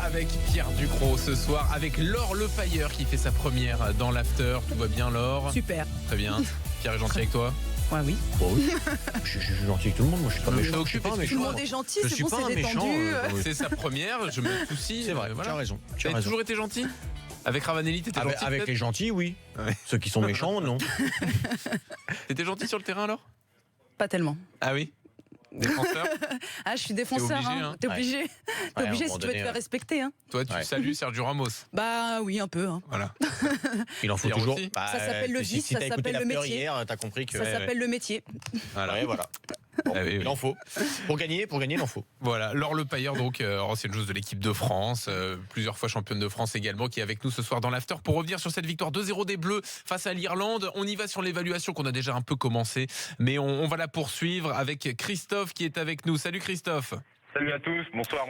avec Pierre Ducrot ce soir, avec Laure Lepailleur qui fait sa première dans l'after. Tout va bien, Laure? Super. Très bien. Pierre est gentil avec toi? Ouais, oui. Bon, oui. je suis gentil avec tout le monde, moi je suis pas méchant. Je suis pas Tout le monde est gentil, Je c'est suis bon, pas c'est un méchant, détendu. oui. C'est sa première, je me soucie. C'est vrai, voilà. tu as raison. Tu as toujours été gentil? Avec Ravanelli, t'étais gentil? Avec peut-être les gentils, oui. Ouais. Ceux qui sont méchants, non. T'étais gentil sur le terrain alors? Pas tellement. Ah oui? Défenseur? Ah, je suis défenseur. T'es obligé, hein. T'es obligé. Ouais, T'es à un obligé moment si tu veux te donné, faire respecter. Hein. Toi, tu salues Sergio Ramos. Bah oui, un peu. Hein. Voilà. Il en faut Pierre toujours. aussi. Ça s'appelle le vice, si ça t'as écouté s'appelle le l'after métier. hier, t'as compris que. Ça s'appelle le métier. Voilà. Et voilà. Bon, Ah oui, oui. il en faut. Pour gagner, il en faut. Voilà, Laure Lepailleur, donc ancienne joueuse de l'équipe de France, plusieurs fois championne de France également, qui est avec nous ce soir dans l'after pour revenir sur cette victoire 2-0 des Bleus face à l'Irlande. On y va sur l'évaluation qu'on a déjà un peu commencé, mais on va la poursuivre avec Christophe qui est avec nous. Salut Christophe. Salut à tous, bonsoir.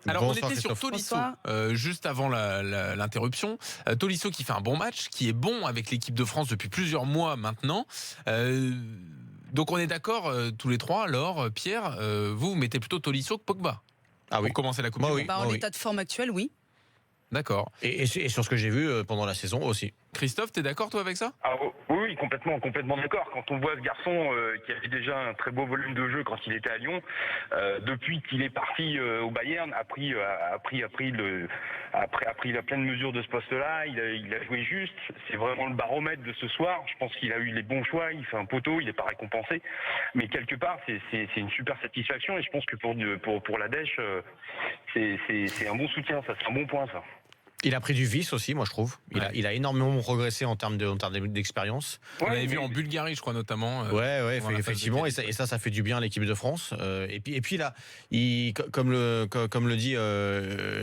Alors Bonsoir, on était sur Christophe. Tolisso Bonsoir. juste avant l'interruption. Tolisso qui fait un bon match, qui est bon avec l'équipe de France depuis plusieurs mois maintenant. Donc on est d'accord tous les trois. Alors Pierre, vous mettez plutôt Tolisso que Pogba Ah oui. pour commencer la Coupe Bah du oui. Monde. Bah, en oui. état de forme actuel, oui. D'accord. Et sur ce que j'ai vu pendant la saison aussi. Christophe, t'es d'accord toi avec ça? Ah, oui, complètement d'accord. Quand on voit ce garçon qui avait déjà un très beau volume de jeu quand il était à Lyon, depuis qu'il est parti au Bayern, a pris la pleine mesure de ce poste-là. Il a joué juste. C'est vraiment le baromètre de ce soir. Je pense qu'il a eu les bons choix. Il fait un poteau. Il n'est pas récompensé. Mais quelque part, c'est une super satisfaction. Et je pense que pour la Dèche, c'est un bon soutien. Ça, c'est un bon point, ça. Il a pris du vice aussi, moi je trouve. Il a énormément progressé en termes d'expérience. On avait Ouais, vu mais- en Bulgarie, je crois notamment. Ouais, pendant la phase effectivement, de et ça fait du bien à l'équipe de France. Et puis là, comme le dit,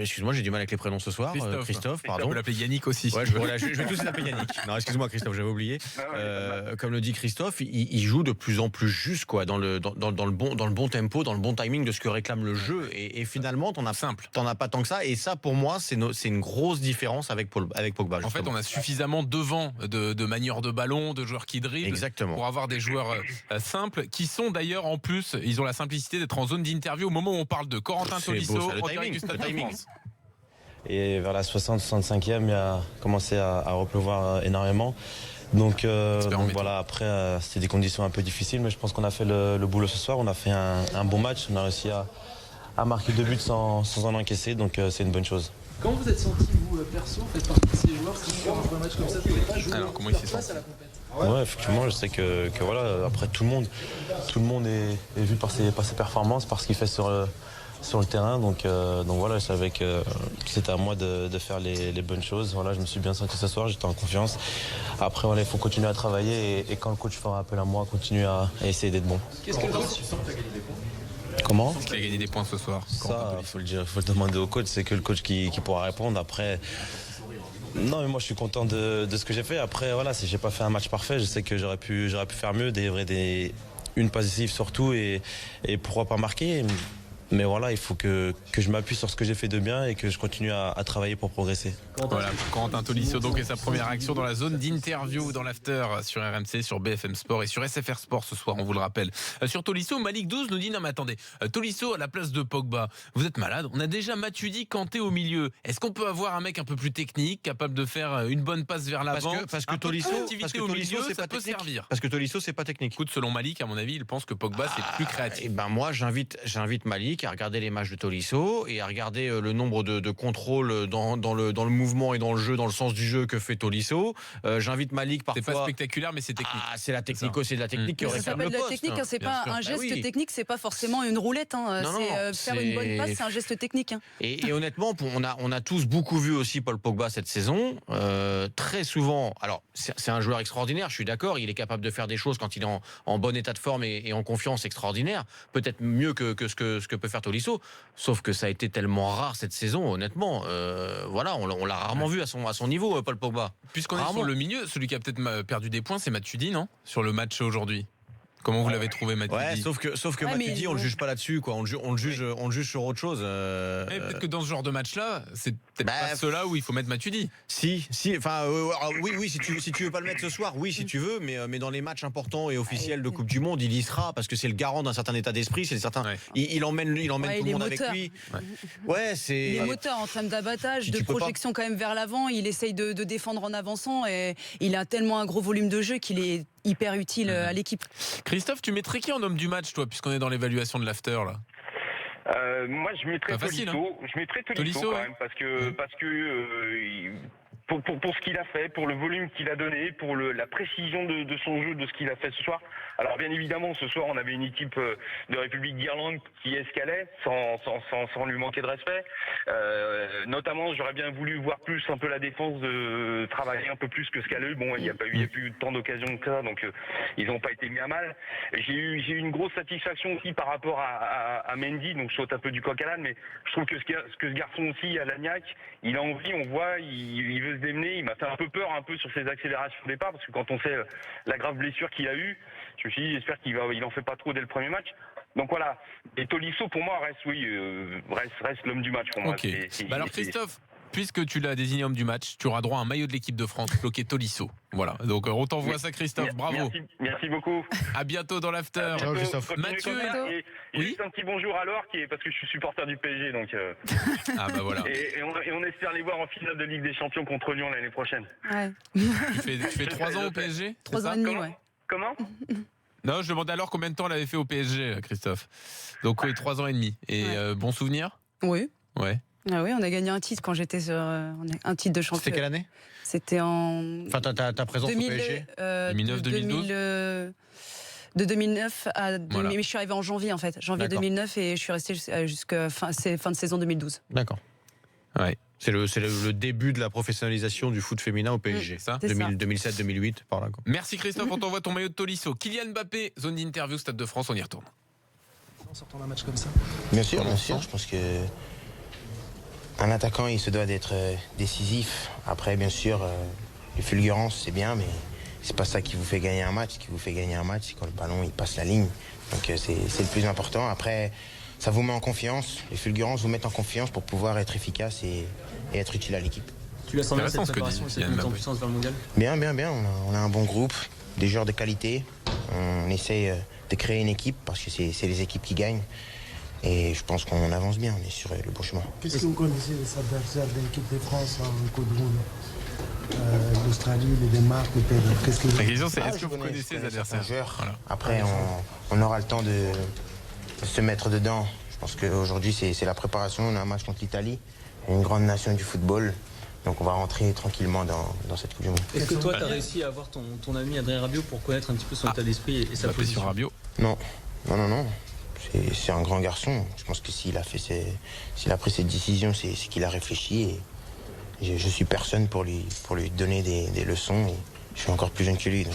excuse-moi, j'ai du mal avec les prénoms ce soir. Christophe, On pardon. peut l'appeler Yannick aussi. Ouais, je vais tous l'appeler Yannick. Non, excuse-moi Christophe, j'avais oublié. Comme le dit Christophe, il joue de plus en plus juste, quoi, dans le bon tempo, dans le bon timing de ce que réclame le jeu. Et finalement, t'en as pas tant que ça. Et ça, pour moi, c'est une grosse différence avec Pogba. En fait, justement. on a suffisamment devant de manieurs de ballon, de joueurs qui dribblent, Exactement. pour avoir des joueurs simples, qui sont d'ailleurs en plus, ils ont la simplicité d'être en zone d'interview au moment où on parle de Corentin C'est Tolisso, beau, ça, le en direct timing, du Stade le de timing. France. Et vers la 60-65e, il a commencé à repleuvoir énormément. Donc voilà, après, c'était des conditions un peu difficiles, mais je pense qu'on a fait le boulot ce soir. On a fait un bon match. On a réussi à marquer 2 buts sans en encaisser, donc c'est une bonne chose. Comment vous êtes senti, vous, perso, faites partie de ces joueurs qui, sur un match comme ça, ne pouvaient pas jouer Alors, comment il s'est place senti? à la compète? Ouais, effectivement, je sais que voilà, après tout le monde est vu par ses performances, par ce qu'il fait sur le terrain. Donc voilà, je savais que c'était à moi de faire les bonnes choses. Voilà, je me suis bien senti ce soir, j'étais en confiance. Après, voilà, il faut continuer à travailler et quand le coach fera appel à moi, continuer à essayer d'être bon. Qu'est-ce que le coach sent que tu as gagné des points? Comment? Qui a gagné des points ce soir? Ça, faut le demander au coach. C'est que le coach qui pourra répondre. Après, non, mais moi je suis content de ce que j'ai fait. Après, voilà, si j'ai pas fait un match parfait, je sais que j'aurais pu faire mieux, une passe décisive surtout et pourquoi pas marquer. Mais voilà, il faut que je m'appuie sur ce que j'ai fait de bien et que je continue à travailler pour progresser. Voilà, Corentin Tolisso donc et sa première action dans la zone d'interview dans l'after sur RMC, sur BFM Sport et sur SFR Sport ce soir, on vous le rappelle. Sur Tolisso, Malik 12 nous dit non mais attendez, Tolisso à la place de Pogba, vous êtes malade, on a déjà Matuidi, Kanté au milieu. Est-ce qu'on peut avoir un mec un peu plus technique, capable de faire une bonne passe vers l'avant? Parce que un peu de Tolisso, créativité au milieu, c'est ça pas peut technique. servir. Parce que Tolisso, c'est pas technique. Écoute, selon Malik, à mon avis, il pense que Pogba c'est plus créatif. Et ben moi, j'invite Malik à regarder les matchs de Tolisso et à regarder le nombre de contrôles dans le mouvement et dans le jeu, dans le sens du jeu que fait Tolisso. J'invite Malik parfois. C'est pas spectaculaire, mais c'est technique. Ah, c'est la technique, c'est de la technique qui Ça réclame s'appelle le de la poste. technique, hein, c'est bien pas sûr. un geste oui. technique, c'est pas forcément une roulette. Hein, Non, faire une bonne passe, c'est un geste technique. Hein. Et honnêtement, on a tous beaucoup vu aussi Paul Pogba cette saison. Très souvent, alors c'est un joueur extraordinaire, je suis d'accord, il est capable de faire des choses quand il est en bon état de forme et en confiance extraordinaire, peut-être mieux que ce que peut faire Tolisso, sauf que ça a été tellement rare cette saison, honnêtement. Voilà, on l'a rarement vu à son niveau, Paul Pogba. Puisqu'on est sur le milieu, celui qui a peut-être perdu des points, c'est Matuidi, non? Sur le match aujourd'hui. Comment vous l'avez trouvé, Matuidi? Ouais, sauf que Ouais, Matuidi, mais- on le juge pas là-dessus, quoi. On le juge sur autre chose. Mais peut-être que dans ce genre de match-là, c'est peut-être Bah, pas ceux-là où il faut mettre Matuidi. Oui, si tu veux pas le mettre ce soir, oui, si tu veux, mais dans les matchs importants et officiels de Coupe du Monde, il y sera parce que c'est le garant d'un certain état d'esprit, c'est certain. Ouais. Il emmène Ouais, tout il le est monde avec moteur. lui. Ouais, c'est. Il est moteur en termes d'abattage, de Tu peux pas- projection quand même vers l'avant. Il essaye de défendre en avançant et il a tellement un gros volume de jeu qu'il est hyper utile à l'équipe. Christophe, tu mettrais qui en homme du match, toi, puisqu'on est dans l'évaluation de l'after, là? Moi, je mettrais Pas facile, Tolisso. Je mettrais Tolisso Tolisso, quand ouais. même parce que pour ce qu'il a fait, pour le volume qu'il a donné, pour la précision de son jeu, de ce qu'il a fait ce soir. Alors bien évidemment, ce soir, on avait une équipe de République d'Irlande qui escalait sans lui manquer de respect. Notamment, j'aurais bien voulu voir plus un peu la défense travailler un peu plus que ce qu'elle a eu. Bon, il n'y a pas eu tant d'occasions que ça, donc ils n'ont pas été mis à mal. J'ai eu une grosse satisfaction aussi par rapport à Mendy, donc je saute un peu du coq à l'âne, mais je trouve que ce garçon aussi, à Lagnac, il a envie, on voit, il veut se démener. Il m'a fait un peu peur un peu sur ses accélérations de départ, parce que quand on sait la grave blessure qu'il a eue, je me suis dit, j'espère qu'il en fait pas trop dès le premier match. Donc voilà. Et Tolisso, pour moi, reste l'homme du match pour moi. Ok. Alors Christophe, puisque tu l'as désigné homme du match, tu auras droit à un maillot de l'équipe de France bloqué Tolisso. Voilà. Donc on t'envoie ça, Christophe. Bravo. Merci beaucoup. À bientôt dans l'after. Ciao, Christophe. Continuez Mathieu, comme ça. Et oui. juste un petit bonjour à Laure, parce que je suis supporter du PSG, donc. Ah bah voilà. Et on espère les voir en finale de Ligue des Champions contre Lyon l'année prochaine. Ouais. Tu fais 3 ans au PSG? 3 ans et demi, ouais. Comment? Non, je demandais alors combien de temps elle avait fait au PSG, Christophe. Donc oui, 3 ans et demi. Et Ouais. bon souvenir? Oui. Ouais. Ah oui, on a gagné un titre quand j'étais sur un titre de champion. C'était quelle année? C'était en Enfin, ta présence 2000, au PSG. 2009, 2012. De 2009 à Voilà. mais je suis arrivée en janvier en fait, janvier D'accord. 2009 et je suis restée jusqu'à fin de saison 2012. D'accord. Ouais. C'est le début de la professionnalisation du foot féminin au PSG. Ça. C'est ça. 2007-2008, par là. Quoi. Merci Christophe, on t'envoie ton maillot de Tolisso. Kylian Mbappé, zone d'interview, Stade de France, on y retourne. En sortant d'un match comme ça. Bien sûr, bien sûr. Je pense que un attaquant, il se doit d'être décisif. Après, bien sûr, les fulgurances, c'est bien, mais c'est pas ça qui vous fait gagner un match. Ce qui vous fait gagner un match, c'est quand le ballon il passe la ligne. Donc c'est le plus important. Après, ça vous met en confiance. Les fulgurances vous mettent en confiance pour pouvoir être efficace et être utile à l'équipe. Tu la sens bien Intéressant cette ce que dit préparation et cette Kylian montée en Mbappé. puissance vers le mondial? Bien, bien, bien. On a un bon groupe, des joueurs de qualité. On essaie de créer une équipe parce que c'est les équipes qui gagnent. Et je pense qu'on avance bien, on est sur le bon chemin. Qu'est-ce que vous connaissez des adversaires de l'équipe de France en Coupe du Monde? L'Australie, le Danemark, le Pérou. Qu'est-ce que vous... La question c'est Ah, est-ce que je vous connais connaissez les certains adversaires? joueurs. Voilà. Après, on aura le temps de se mettre dedans. Je pense qu'aujourd'hui, c'est la préparation. On a un match contre l'Italie, une grande nation du football. Donc on va rentrer tranquillement dans cette Coupe du Monde. Est-ce que toi, tu as réussi à avoir ton ami Adrien Rabiot pour connaître un petit peu son état d'esprit et sa Mbappé position? sur Rabiot. Non, non, non, non. C'est un grand garçon. Je pense que s'il a pris cette décision, c'est qu'il a réfléchi. Et je suis personne pour lui donner des leçons. Et je suis encore plus jeune que lui, donc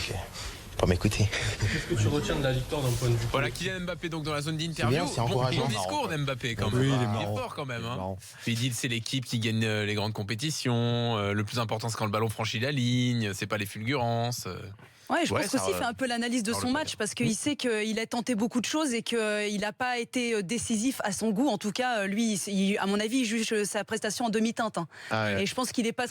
pas m'écouter. Qu'est-ce que tu retiens de la victoire d'un point de vue? Voilà, Kylian Mbappé donc dans la zone d'interview. C'est bien, c'est encourageant. Bon discours d'Mbappé quand même. Oui, il est Il est marrant. fort quand même. Il est Hein. marrant. Il dit que c'est l'équipe qui gagne les grandes compétitions. Le plus important c'est quand le ballon franchit la ligne. C'est pas les fulgurances. Ouais, je Ouais, pense ça qu'aussi il fait un peu l'analyse de ça son le match parce qu'il sait qu'il a tenté beaucoup de choses et qu'il n'a pas été décisif à son goût. En tout cas, lui, à mon avis, il juge sa prestation en demi-teinte. Hein. Ah ouais. Et je pense qu'il n'est pas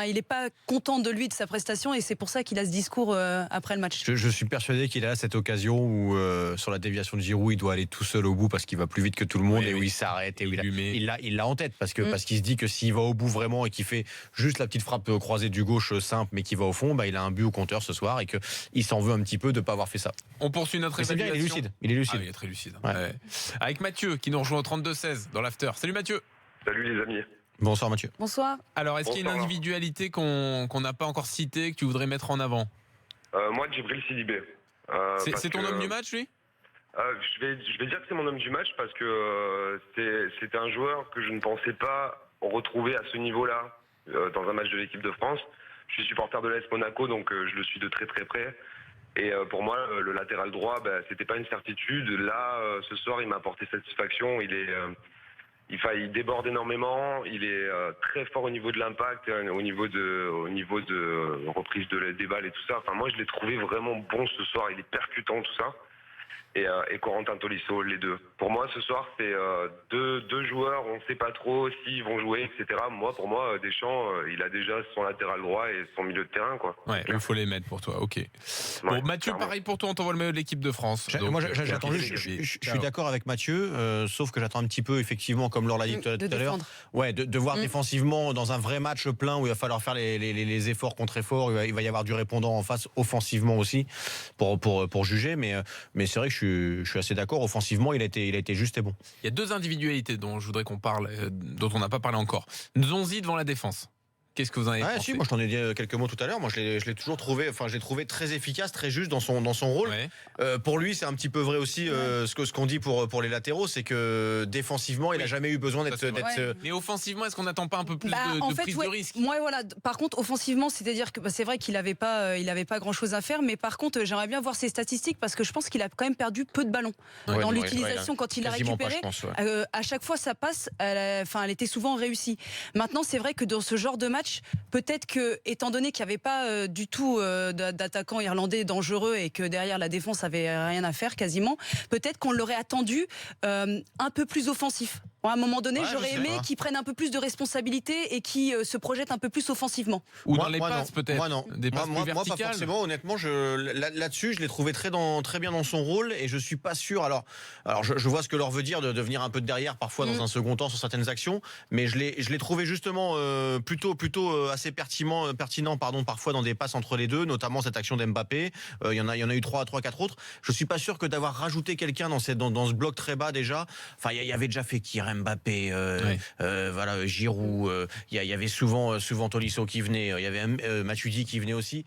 il est pas content de lui, de sa prestation, et c'est pour ça qu'il a ce discours après le match. Je suis persuadé qu'il a cette occasion où, sur la déviation de Giroud, il doit aller tout seul au bout parce qu'il va plus vite que tout le monde Oui, et où oui. il s'arrête. Et où Il lui met- il l'a en tête parce qu'il se dit que s'il va au bout vraiment et qu'il fait juste la petite frappe croisée du gauche simple mais qui va au fond, bah, il a un but au compteur ce soir et qu'il s'en veut un petit peu de ne pas avoir fait ça. On poursuit notre Mais c'est bien, évaluation. il est lucide. Ah, il est très lucide. Ouais. Ouais. Avec Mathieu qui nous rejoint au 32-16 dans l'after. Salut Mathieu. Salut les amis. Bonsoir Mathieu. Bonsoir. Alors, est-ce qu'il y a une Bonsoir. individualité qu'on n'a pas encore citée, que tu voudrais mettre en avant? Moi, Djibril Sidibé. C'est ton homme du match, lui? Je vais dire que c'est mon homme du match parce que c'était un joueur que je ne pensais pas retrouver à ce niveau-là dans un match de l'équipe de France. Je suis supporter de l'AS Monaco, donc je le suis de très très près. Et pour moi, le latéral droit, c'était pas une certitude. Là, ce soir, il m'a apporté satisfaction. Il déborde énormément. Il est très fort au niveau de l'impact, au niveau de reprise des balles et tout ça. Enfin, moi, je l'ai trouvé vraiment bon ce soir. Il est percutant, tout ça. et Corentin Tolisso, les deux. Pour moi, ce soir, c'est deux joueurs, on ne sait pas trop s'ils vont jouer, etc. Pour moi, Deschamps, il a déjà son latéral droit et son milieu de terrain, quoi. Ouais, il faut les mettre pour toi, ok. Bon, Mathieu, clairement. pareil pour toi, on t'envoie le maillot de l'équipe de France. Donc, Moi, j'attends juste, je suis d'accord avec Mathieu, sauf que j'attends un petit peu, effectivement, comme Laure l'a dit tout à l'heure, de voir défensivement dans un vrai match plein où il va falloir faire les efforts contre efforts, il va y avoir du répondant en face offensivement aussi pour juger, mais c'est vrai que je suis assez d'accord. Offensivement, il a été juste et bon. Il y a deux individualités dont je voudrais qu'on parle, dont on n'a pas parlé encore. Nzonzi devant la défense. Qu'est-ce que vous en avez pensé ? Si, moi je t'en ai dit quelques mots tout à l'heure. Moi je l'ai toujours trouvé, je l'ai trouvé très efficace, très juste dans son rôle. Ouais. Pour lui, c'est un petit peu vrai aussi ce qu'on dit pour les latéraux, c'est que défensivement, il a jamais eu besoin d'être. Mais offensivement, est-ce qu'on n'attend pas un peu plus de prise de risque ? Moi, voilà. Par contre, offensivement, c'est-à-dire que c'est vrai qu'il n'avait pas grand-chose à faire, mais par contre, j'aimerais bien voir ses statistiques parce que je pense qu'il a quand même perdu peu de ballons dans l'utilisation quand il a récupéré. À chaque fois, ça passe. Elle était souvent réussie. Maintenant, c'est vrai que dans ce genre de match, peut-être que, étant donné qu'il n'y avait pas du tout d'attaquant irlandais dangereux et que derrière la défense avait rien à faire quasiment, peut-être qu'on l'aurait attendu un peu plus offensif. À un moment donné, j'aurais aimé qu'il prenne un peu plus de responsabilité et qu'il se projette un peu peu offensivement. Ou dans les passes, peut-être. Moi, non. Des passes plus verticales. Pas forcément. Honnêtement, là-dessus, je l'ai trouvé très bien dans son rôle et je suis pas sûr. Alors je vois ce que Laure veut dire de venir un peu de derrière parfois dans un second temps sur certaines actions, mais je l'ai trouvé justement plutôt assez pertinent, parfois dans des passes entre les deux, notamment cette action d'Mbappé. Il y en a eu 3-4 autres. Je suis pas sûr que d'avoir rajouté quelqu'un dans ce bloc très bas déjà. Enfin, il y avait déjà Fekir, Mbappé, Giroud. Il y avait souvent Tolisso qui venait. Il y avait Matuidi qui venait aussi.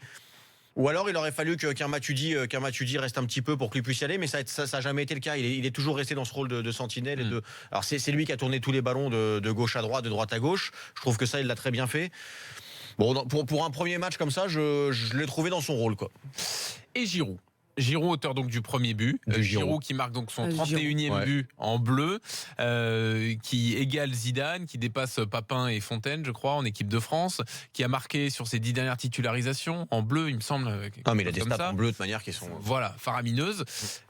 Ou alors il aurait fallu qu'un Matuidi reste un petit peu pour qu'il puisse y aller, mais ça a jamais été le cas. Il est toujours resté dans ce rôle de sentinelle. Alors c'est lui qui a tourné tous les ballons de gauche à droite, de droite à gauche. Je trouve que ça, il l'a très bien fait. Bon, pour un premier match comme ça, je l'ai trouvé dans son rôle, quoi. Et Giroud, auteur donc du premier but. Giroud qui marque donc son 31e but en bleu, qui égale Zidane, qui dépasse Papin et Fontaine, je crois, en équipe de France, qui a marqué sur ses 10 dernières titularisations en bleu, il me semble. Non, mais il a des stats en bleu de manière qui sont faramineuses.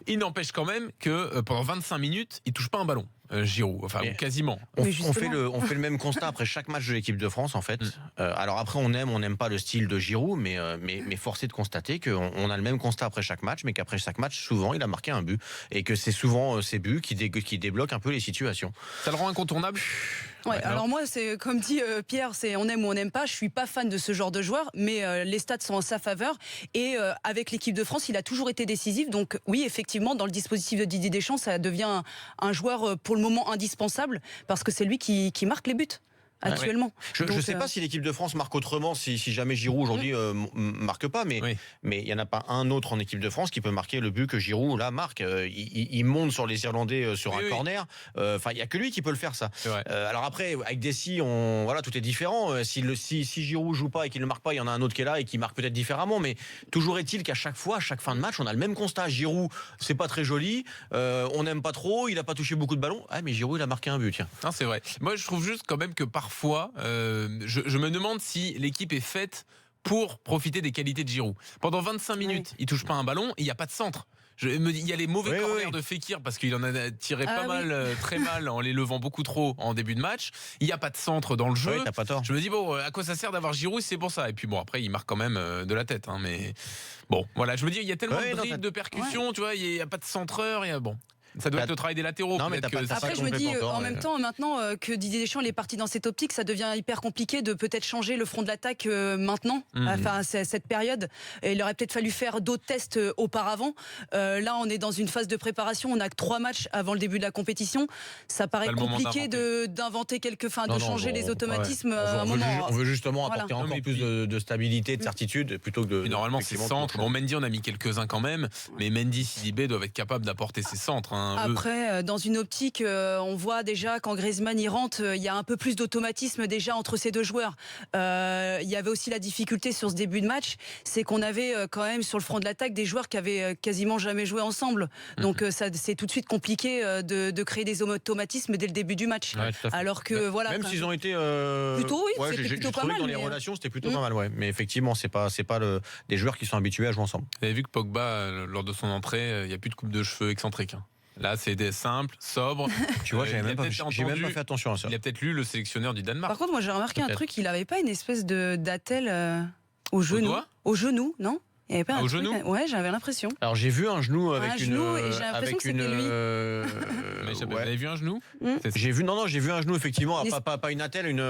Il n'empêche quand même que pendant 25 minutes, il touche pas un ballon. Giroud, ou quasiment. On fait le même constat après chaque match de l'équipe de France en fait. Alors après on n'aime pas le style de Giroud, mais force est de constater qu'on a le même constat après chaque match, mais qu'après chaque match souvent il a marqué un but et que c'est souvent ces buts qui débloquent un peu les situations. Ça le rend incontournable. Ouais, alors moi, c'est comme dit Pierre, c'est on aime ou on n'aime pas. Je suis pas fan de ce genre de joueur, mais les stats sont en sa faveur. Et avec l'équipe de France, il a toujours été décisif. Donc oui, effectivement, dans le dispositif de Didier Deschamps, ça devient un joueur pour le moment indispensable parce que c'est lui qui marque les buts. Actuellement. Je ne sais pas si l'équipe de France marque autrement si jamais Giroud aujourd'hui marque pas, mais il y en a pas un autre en équipe de France qui peut marquer le but que Giroud là marque. Il monte sur les Irlandais sur un corner. Enfin, il y a que lui qui peut le faire ça. Alors après, avec Dessy, tout est différent. Si Giroud joue pas et qu'il ne marque pas, il y en a un autre qui est là et qui marque peut-être différemment. Mais toujours est-il qu'à chaque fin de match, on a le même constat. Giroud, c'est pas très joli. On n'aime pas trop. Il a pas touché beaucoup de ballons. Ah, mais Giroud, il a marqué un but. Tiens. Non, c'est vrai. Moi, je trouve juste quand même que parfois, je me demande si l'équipe est faite pour profiter des qualités de Giroud. Pendant 25 minutes, il touche pas un ballon et il n'y a pas de centre. Il y a les mauvais corners de Fekir parce qu'il en a tiré très mal en les levant beaucoup trop en début de match. Il n'y a pas de centre dans le jeu. T'as pas tort. Je me dis à quoi ça sert d'avoir Giroud, c'est pour ça. Et puis après il marque quand même de la tête. Mais bon, voilà, je me dis il y a tellement de dribbles, de percussions, tu vois, il n'y a pas de centreur. Ça doit être le travail des latéraux. Après, je me dis en même temps, maintenant que Didier Deschamps est parti dans cette optique, ça devient hyper compliqué de peut-être changer le front de l'attaque maintenant, cette période. Et il aurait peut-être fallu faire d'autres tests auparavant. Là, on est dans une phase de préparation. On n'a que 3 matchs avant le début de la compétition. Ça paraît compliqué d'inventer de changer les automatismes. On veut justement apporter encore plus de stabilité, de certitude, plutôt que de. Normalement, c'est centre. Bon, Mendy, on a mis quelques-uns quand même, mais Mendy, Sidibé doivent être capables d'apporter ses centres. Après, dans une optique, on voit déjà quand Griezmann y rentre, il y a un peu plus d'automatisme déjà entre ces deux joueurs. Il y avait aussi la difficulté sur ce début de match, c'est qu'on avait quand même sur le front de l'attaque des joueurs qui avaient quasiment jamais joué ensemble. Donc c'est tout de suite compliqué de créer des automatismes dès le début du match. Ouais, alors que voilà. Même s'ils ont été plutôt, oui, c'était plutôt pas mal. Dans les relations, c'était plutôt pas mal, ouais. Mais effectivement, c'est pas des joueurs qui sont habitués à jouer ensemble. Vous avez vu que Pogba, lors de son entrée, il n'y a plus de coupe de cheveux excentrique. Là, c'est des simples, sobres. Tu vois, j'ai même pas fait attention à ça. Il a peut-être lu le sélectionneur du Danemark. Par contre, moi, j'ai remarqué un truc, il n'avait pas une espèce d'attelle au genou. Au genou, non? Il n'y avait pas un genou. Ouais, j'avais l'impression. Alors j'ai vu un genou avec une. Et j'ai l'impression que c'était lui. Vous avez vu un genou? J'ai vu un genou effectivement, pas une attelle, une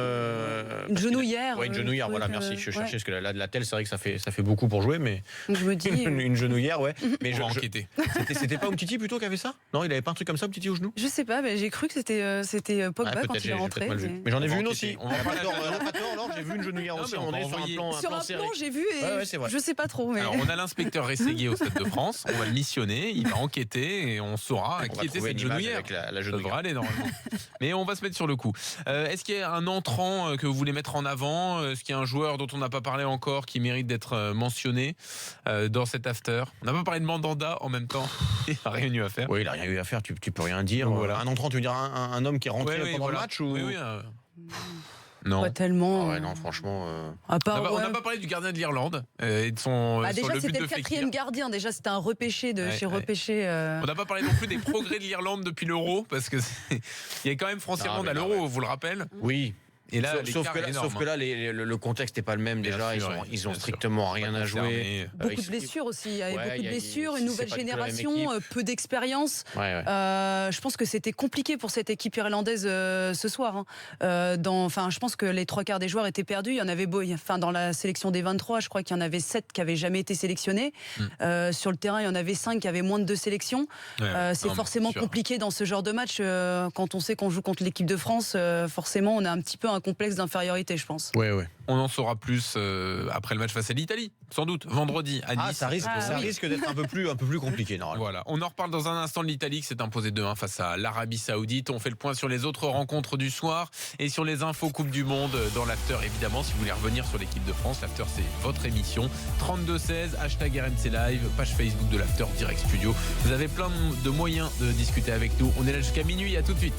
genouillère. Oui, une genouillère. Voilà, merci. Je cherchais parce que l'attelle, c'est vrai que ça fait beaucoup pour jouer, mais. Je me dis. une genouillère, ouais. Mais on va enquêter. C'était pas Umtiti plutôt qui avait ça? Non, il avait pas un truc comme ça, Umtiti au genou? Je sais pas, mais j'ai cru que c'était Pogba quand il est rentré. Mais j'en ai vu une aussi. J'ai vu une genouillère aussi. On est sur un plan, j'ai vu et je sais pas trop. Alors, on a l'inspecteur Rességuier au Stade de France, on va le missionner, il va enquêter et on saura qui était cette genouillère. La ça devrait aller normalement. Mais on va se mettre sur le coup. Est-ce qu'il y a un entrant que vous voulez mettre en avant? Est-ce qu'il y a un joueur dont on n'a pas parlé encore qui mérite d'être mentionné dans cet after? On n'a pas parlé de Mandanda en même temps. Il n'a rien eu à faire. Oui, il n'a rien eu à faire, tu peux rien dire. Voilà. Un entrant, tu veux dire un homme qui est rentré pendant le match ou... Oui. Non. Pas tellement. Ouais, non, franchement. On n'a pas parlé du gardien de l'Irlande et de son. Déjà, c'était le 4e gardien. Déjà, c'était un repêché chez Repêché. On n'a pas parlé non plus des progrès de l'Irlande depuis l'Euro parce que il y a quand même France-Irlande à l'Euro, on vous le rappelle. Oui. Et là, sauf que là, le contexte n'est pas le même déjà. Ils ont strictement rien à jouer. Beaucoup de blessures aussi. Il y avait beaucoup de blessures, une nouvelle génération, peu d'expérience. Je pense que c'était compliqué pour cette équipe irlandaise ce soir. Je pense que les 3/4 des joueurs étaient perdus. Il y en avait dans la sélection des 23, je crois qu'il y en avait 7 qui n'avaient jamais été sélectionnés. Sur le terrain, il y en avait 5 qui avaient moins de 2 sélections. C'est forcément compliqué dans ce genre de match. Quand on sait qu'on joue contre l'équipe de France, forcément, on a un petit peu un complexe d'infériorité, je pense. Oui. On en saura plus après le match face à l'Italie, sans doute, vendredi à Nice. Ça risque d'être un peu plus compliqué, normalement. Voilà, on en reparle dans un instant de l'Italie qui s'est imposée 2-1 face à l'Arabie Saoudite. On fait le point sur les autres rencontres du soir et sur les infos Coupe du Monde dans l'after, évidemment. Si vous voulez revenir sur l'équipe de France, l'after, c'est votre émission. 32-16, hashtag RMC Live, page Facebook de l'after, Direct Studio. Vous avez plein de moyens de discuter avec nous. On est là jusqu'à minuit, à tout de suite.